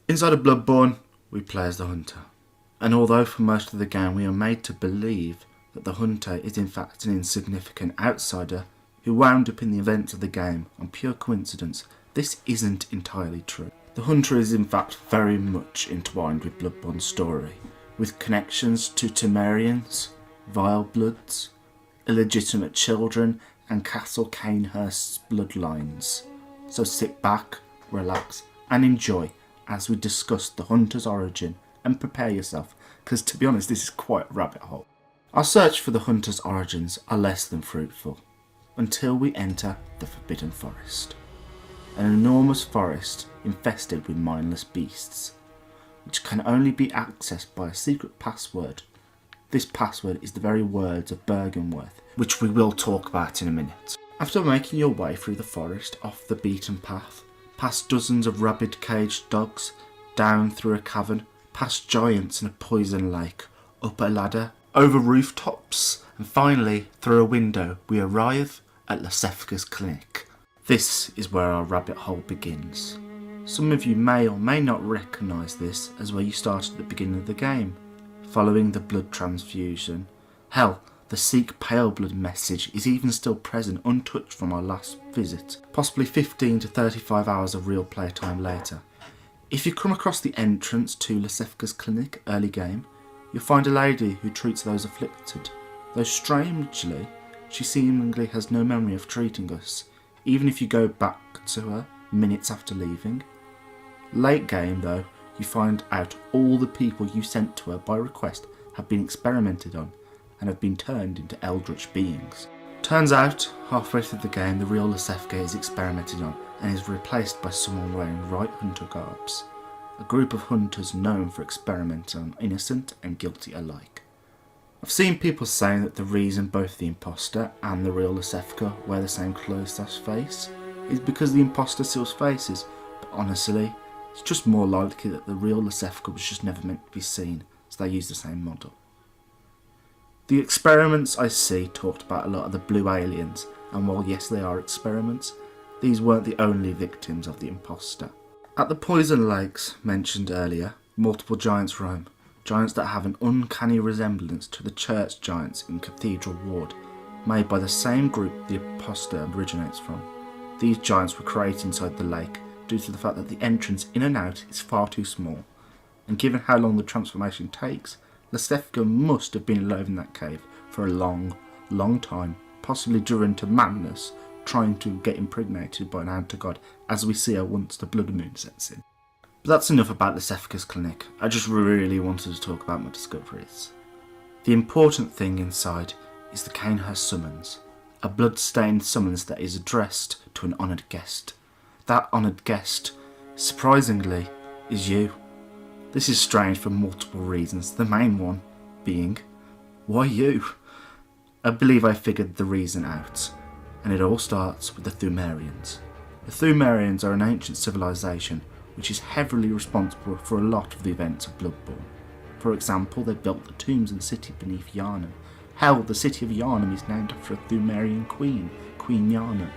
Inside of Bloodborne, we play as the hunter, and although for most of the game we are made to believe that the hunter is in fact an insignificant outsider who wound up in the events of the game on pure coincidence, this isn't entirely true. The hunter is in fact very much entwined with Bloodborne's story, with connections to Temerians, vile bloods, illegitimate children and Castle Cainhurst's bloodlines. So sit back, relax and enjoy as we discuss the hunter's origin, and prepare yourself, because to be honest this is quite a rabbit hole. Our search for the hunter's origins are less than fruitful, until we enter the Forbidden Forest. An enormous forest infested with mindless beasts, which can only be accessed by a secret password. This password is the very words of Byrgenwerth, which we will talk about in a minute. After making your way through the forest off the beaten path, past dozens of rabid caged dogs, down through a cavern, past giants in a poison lake, up a ladder, over rooftops, and finally through a window we arrive at Lasefka's clinic. This is where our rabbit hole begins. Some of you may or may not recognise this as where you started at the beginning of the game, following the blood transfusion. Hell, the Seek Pale Blood message is even still present untouched from our last visit, possibly 15 to 35 hours of real playtime later. If you come across the entrance to Lasefka's clinic early game, you'll find a lady who treats those afflicted, though strangely, she seemingly has no memory of treating us, even if you go back to her minutes after leaving. Late game though, you find out all the people you sent to her by request have been experimented on, and have been turned into eldritch beings. Turns out, halfway through the game, the real Lasefka is experimented on and is replaced by someone wearing right hunter garbs, a group of hunters known for experimenting on innocent and guilty alike. I've seen people saying that the reason both the imposter and the real Lasefka wear the same clothes/face is because the imposter steals faces, but honestly, it's just more likely that the real Lasefka was just never meant to be seen, so they use the same model. The experiments I see talked about a lot of the blue aliens, and while yes they are experiments, these weren't the only victims of the imposter. At the poison lakes mentioned earlier, multiple giants roam, giants that have an uncanny resemblance to the church giants in Cathedral Ward, made by the same group the imposter originates from. These giants were created inside the lake due to the fact that the entrance in and out is far too small, and given how long the transformation takes, Lasefka must have been alive in that cave for a long, long time, possibly driven to madness, trying to get impregnated by an anti-god, as we see her once the blood moon sets in. But that's enough about Lasefka's clinic. I just really wanted to talk about my discoveries. The important thing inside is the Cainhurst summons, a blood-stained summons that is addressed to an honoured guest. That honoured guest, surprisingly, is you. This is strange for multiple reasons, the main one being, why you? I believe I figured the reason out, and it all starts with the Thumerians. The Thumerians are an ancient civilization which is heavily responsible for a lot of the events of Bloodborne. For example, they built the tombs and city beneath Yharnam. Hell, the city of Yharnam is named after a Thumerian queen, Queen Yharnam.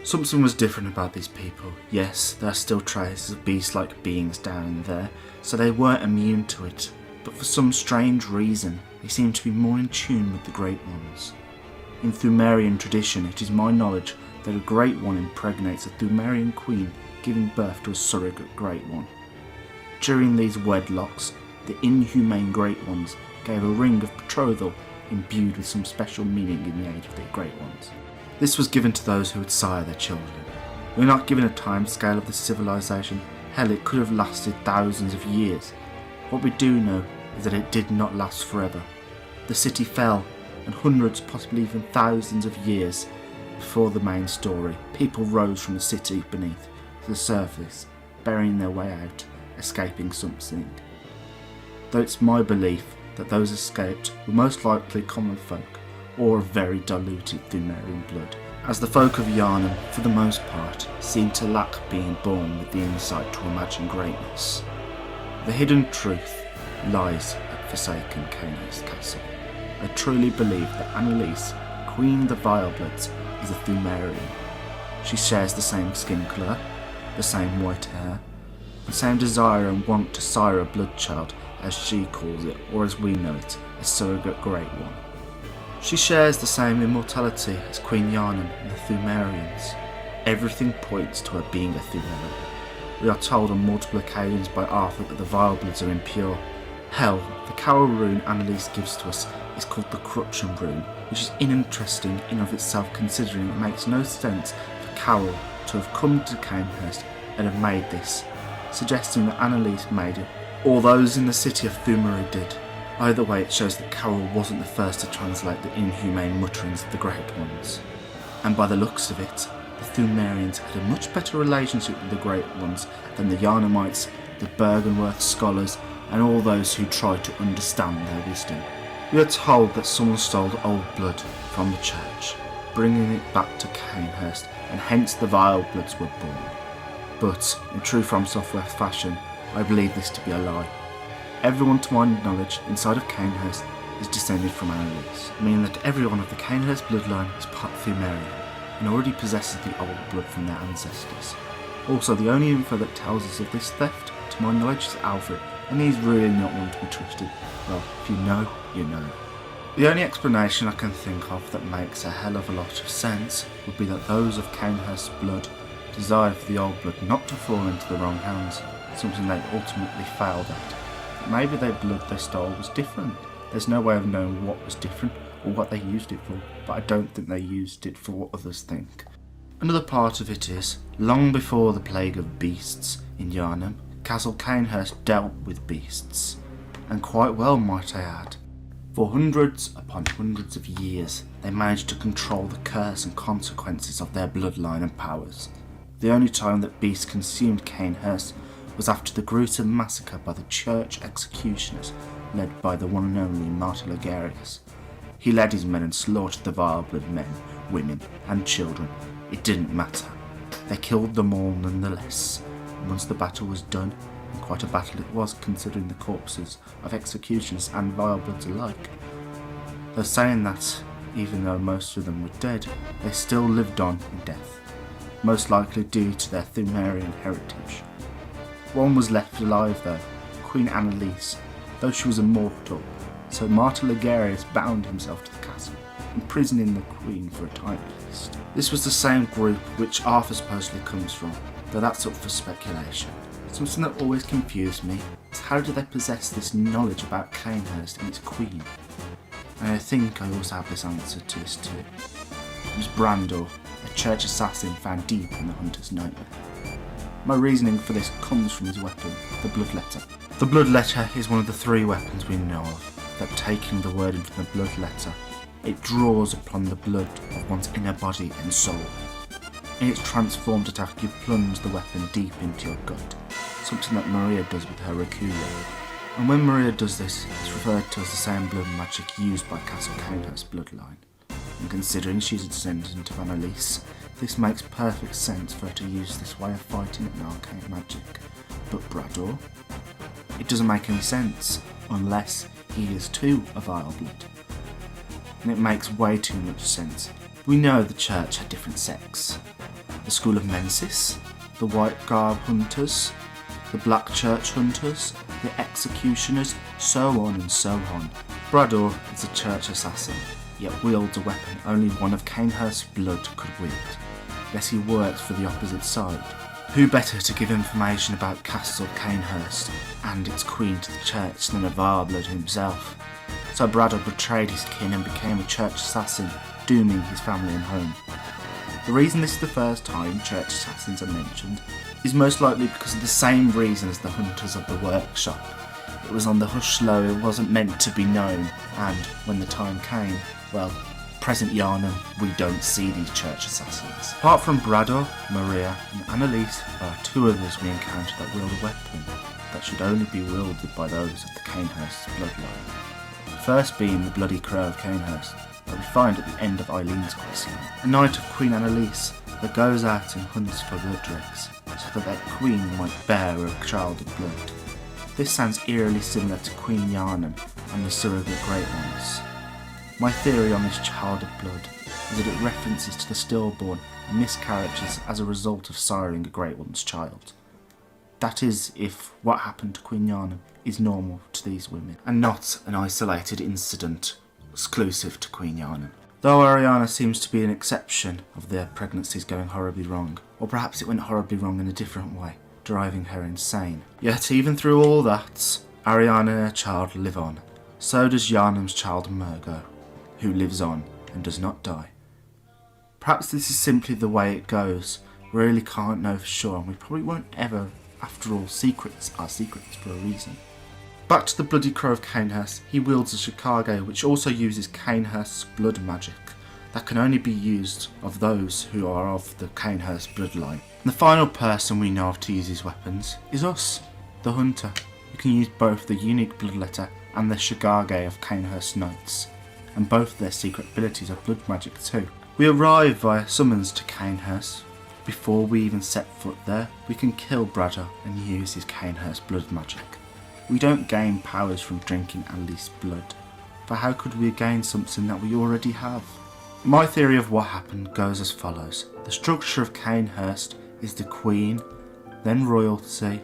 Something was different about these people. Yes, there are still traces of beast-like beings down there, so they weren't immune to it, but for some strange reason, they seem to be more in tune with the Great Ones. In Thumerian tradition, it is my knowledge that a Great One impregnates a Thumerian queen, giving birth to a surrogate Great One. During these wedlocks, the inhumane Great Ones gave a ring of betrothal imbued with some special meaning in the age of the Great Ones. This was given to those who would sire their children. We're not given a time scale of this civilization. Hell, it could have lasted thousands of years. What we do know is that it did not last forever. The city fell, and hundreds, possibly even thousands of years before the main story, people rose from the city beneath to the surface, burying their way out, escaping something. Though it's my belief that those escaped were most likely common folk, or of very diluted Thumerian blood, as the folk of Yharnam, for the most part, seem to lack being born with the insight to imagine greatness. The hidden truth lies at forsaken Cainhurst Castle. I truly believe that Annalise, Queen of the Vilebloods, is a Thumerian. She shares the same skin colour, the same white hair, the same desire and want to sire a blood child, as she calls it, or as we know it, a surrogate Great One. She shares the same immortality as Queen Yharnam and the Pthumerians. Everything points to her being a Pthumerian. We are told on multiple occasions by Arthur that the vile bloods are impure. Hell, the Carol rune Annalise gives to us is called the Corruption rune, which is uninteresting in of itself, considering it makes no sense for Carol to have come to Cainhurst and have made this, suggesting that Annalise made it, or those in the city of Pthumeri did. Either way, it shows that Carol wasn't the first to translate the inhumane mutterings of the Great Ones. And by the looks of it, the Pthumerians had a much better relationship with the Great Ones than the Yharnamites, the Bergenworth scholars, and all those who tried to understand their wisdom. We are told that someone stole old blood from the church, bringing it back to Cainhurst, and hence the vile bloods were born. But, in true FromSoftware fashion, I believe this to be a lie. Everyone to my knowledge inside of Cainhurst is descended from Annalise, meaning that everyone of the Cainhurst bloodline is part Pthumerian and already possesses the old blood from their ancestors. Also, the only info that tells us of this theft, to my knowledge, is Alfred, and he's really not one to be trusted. Well, if you know, you know. The only explanation I can think of that makes a hell of a lot of sense would be that those of Cainhurst's blood desired for the old blood not to fall into the wrong hands, something they ultimately failed at. But maybe their blood they stole was different. There's no way of knowing what was different or what they used it for, but I don't think they used it for what others think. Another part of it is, long before the plague of beasts in Yharnam, Castle Cainhurst dealt with beasts, and quite well, might I add. For hundreds upon hundreds of years, they managed to control the curse and consequences of their bloodline and powers. The only time that beasts consumed Cainhurst was after the gruesome massacre by the church executioners led by the one and only Martyr Ligarius. He led his men and slaughtered the vile blood men, women and children. It didn't matter. They killed them all nonetheless. And once the battle was done, and quite a battle it was considering the corpses of executioners and vile bloods alike, though saying that, even though most of them were dead, they still lived on in death, most likely due to their Pthumerian heritage. One was left alive though, Queen Annalise, though she was immortal, so Martyr Ligarius bound himself to the castle, imprisoning the Queen for a time at least. This was the same group which Arthur supposedly comes from, though that's up for speculation. Something that always confused me is how do they possess this knowledge about Cainhurst and its Queen? And I think I also have this answer to this too. It was Brandor, a church assassin found deep in the Hunter's nightmare. My reasoning for this comes from his weapon, the blood letter. The blood letter is one of the three weapons we know of, that taking the word from the blood letter, it draws upon the blood of one's inner body and soul. In its transformed attack, you plunge the weapon deep into your gut, something that Maria does with her Reculia. And when Maria does this, it's referred to as the same blood magic used by Castle Cainhurst's bloodline. And considering she's a descendant of Annalise, this makes perfect sense for her to use this way of fighting an arcane magic. But Brador? It doesn't make any sense, unless he is too a vile blood. And it makes way too much sense. We know the church had different sects. The school of mensis, the white garb hunters, the black church hunters, the executioners, so on and so on. Brador is a church assassin, yet wields a weapon only one of Cainhurst's blood could wield. Yes, he works for the opposite side. Who better to give information about Castle Cainhurst and its queen to the church than a vile blood himself? So Brador betrayed his kin and became a church assassin, dooming his family and home. The reason this is the first time church assassins are mentioned is most likely because of the same reason as the hunters of the workshop. It was on the hush low, it wasn't meant to be known, and when the time came, well, present Yharnam, we don't see these church assassins. Apart from Brador, Maria and Annalise, there are two others we encounter that wield a weapon that should only be wielded by those of the Cainhurst's bloodline. The first being the Bloody Crow of Cainhurst, that we find at the end of Eileen's questline. A knight of Queen Annalise that goes out and hunts for blood dregs, so that their queen might bear a child of blood. This sounds eerily similar to Queen Yharnam and the surrogate Great Ones. My theory on this child of blood is that it references to the stillborn and miscarriages as a result of siring a Great One's child. That is, if what happened to Queen Yharnam is normal to these women, and not an isolated incident exclusive to Queen Yharnam. Though Ariana seems to be an exception of their pregnancies going horribly wrong, or perhaps it went horribly wrong in a different way, driving her insane. Yet even through all that, Ariana and her child live on. So does Yharnam's child Murgo, who lives on and does not die. Perhaps this is simply the way it goes. We really can't know for sure, and we probably won't ever. After all, secrets are secrets for a reason. Back to the Bloody Crow of Cainhurst, he wields a Chicago which also uses Cainhurst's blood magic that can only be used of those who are of the Cainhurst bloodline. And the final person we know of to use his weapons is us, the Hunter, who can use both the unique bloodletter and the Chicago of Cainhurst Knights, and both their secret abilities are blood magic too. We arrive via summons to Cainhurst. Before we even set foot there, we can kill Bradder and use his Cainhurst blood magic. We don't gain powers from drinking Annelise's blood, for how could we gain something that we already have? My theory of what happened goes as follows. The structure of Cainhurst is the Queen, then royalty,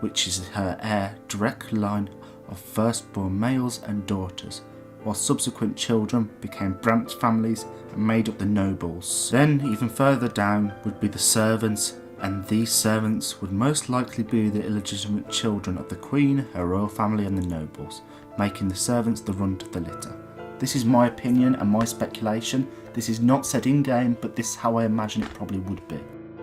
which is her heir, direct line of firstborn males and daughters, while subsequent children became branch families and made up the nobles. Then, even further down, would be the servants, and these servants would most likely be the illegitimate children of the Queen, her royal family and the nobles, making the servants the runt of the litter. This is my opinion and my speculation. This is not said in-game, but this is how I imagine it probably would be.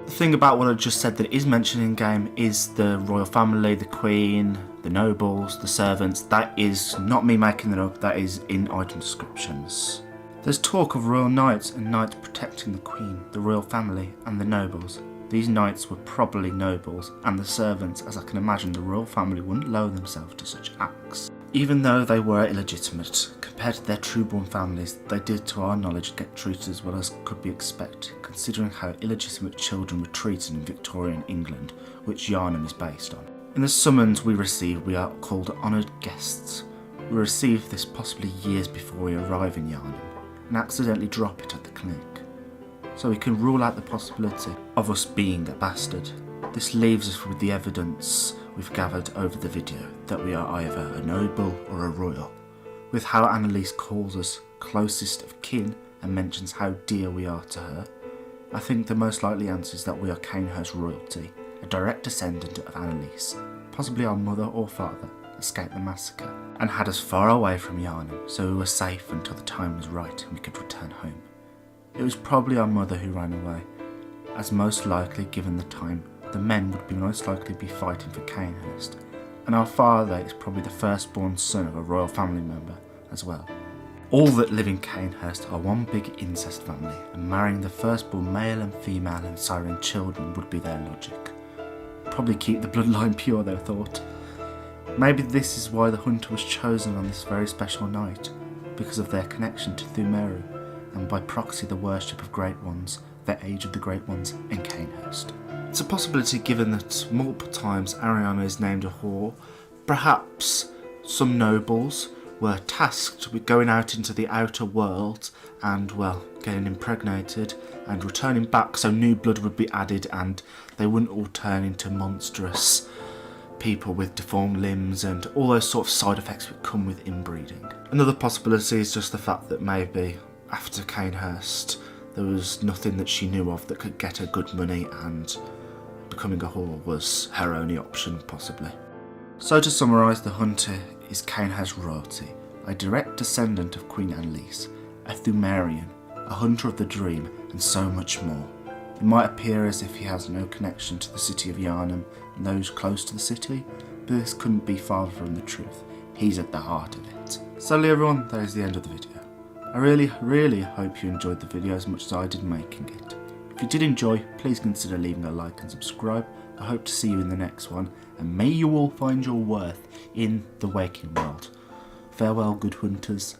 The thing about what I just said that is mentioned in-game is the royal family, the Queen, the nobles, the servants. That is not me making it up, that is in item descriptions. There's talk of royal knights and knights protecting the Queen, the royal family and the nobles. These knights were probably nobles, and the servants, as I can imagine the royal family wouldn't lower themselves to such acts. Even though they were illegitimate, compared to their true-born families, they did to our knowledge get treated as well as could be expected, considering how illegitimate children were treated in Victorian England, which Yharnam is based on. In the summons we receive, we are called honoured guests. We receive this possibly years before we arrive in Yharnam, and accidentally drop it at the clinic. So we can rule out the possibility of us being a bastard. This leaves us with the evidence we've gathered over the video that we are either a noble or a royal, with how Annelise calls us closest of kin and mentions how dear we are to her. I think the most likely answer is that we are Cainhurst royalty, a direct descendant of Annelise. Possibly our mother or father escaped the massacre and had us far away from Yharnam, so we were safe until the time was right and we could return home. It was probably our mother who ran away, as most likely, given the time, the men would be most likely be fighting for Cainhurst, and our father is probably the firstborn son of a royal family member as well. All that live in Cainhurst are one big incest family, and marrying the firstborn male and female and siren children would be their logic. Probably keep the bloodline pure, they thought. Maybe this is why the Hunter was chosen on this very special night, because of their connection to Thumeru, and by proxy the worship of Great Ones, the Age of the Great Ones, and Cainhurst. It's a possibility given that multiple times Ariana is named a whore. Perhaps some nobles were tasked with going out into the outer world and, well, getting impregnated and returning back so new blood would be added and they wouldn't all turn into monstrous people with deformed limbs and all those sort of side effects that come with inbreeding. Another possibility is just the fact that maybe after Cainhurst there was nothing that she knew of that could get her good money and becoming a whore was her only option, possibly. So to summarise, the Hunter is Cainhurst royalty, a direct descendant of Queen Annelise, a Thumerian, a hunter of the dream, and so much more. It might appear as if he has no connection to the city of Yharnam and those close to the city, but this couldn't be far from the truth. He's at the heart of it. So everyone, that is the end of the video. I really hope you enjoyed the video as much as I did making it. If you did enjoy, please consider leaving a like and subscribe. I hope to see you in the next one, and may you all find your worth in the waking world. Farewell, good hunters.